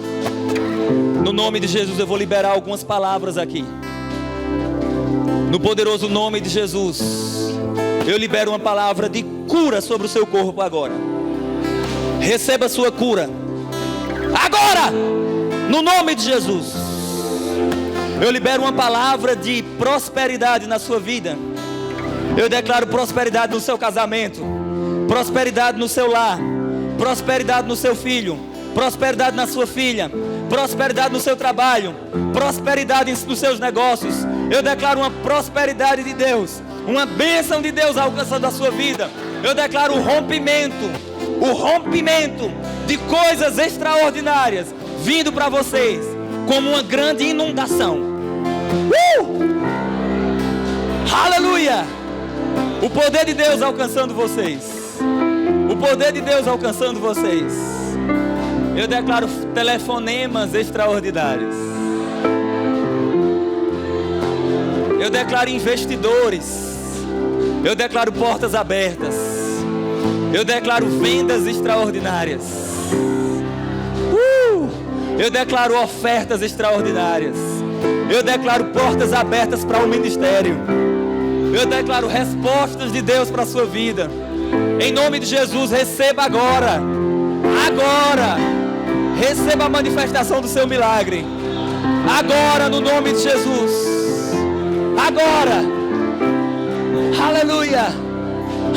No nome de Jesus eu vou liberar algumas palavras aqui. No poderoso nome de Jesus, eu libero uma palavra de cura sobre o seu corpo agora. Receba a sua cura agora, no nome de Jesus. Eu libero uma palavra de prosperidade na sua vida. Eu declaro prosperidade no seu casamento, prosperidade no seu lar, prosperidade no seu filho, prosperidade na sua filha, prosperidade no seu trabalho, prosperidade nos seus negócios. Eu declaro uma prosperidade de Deus, uma bênção de Deus alcançando a sua vida. Eu declaro o rompimento de coisas extraordinárias vindo para vocês como uma grande inundação. Aleluia! O poder de Deus alcançando vocês. O poder de Deus alcançando vocês. Eu declaro telefonemas extraordinários. Eu declaro investidores. Eu declaro portas abertas. Eu declaro vendas extraordinárias. Eu declaro ofertas extraordinárias. Eu declaro portas abertas para o ministério. Eu declaro respostas de Deus para a sua vida. Em nome de Jesus, receba agora. Agora. Receba a manifestação do seu milagre. Agora, no nome de Jesus. Agora. Aleluia.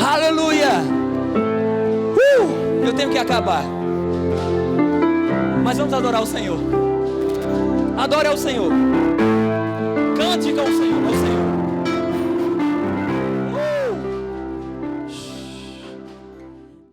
Aleluia. Eu tenho que acabar. Mas vamos adorar o Senhor. Adore ao Senhor. Cante com o Senhor, ao Senhor.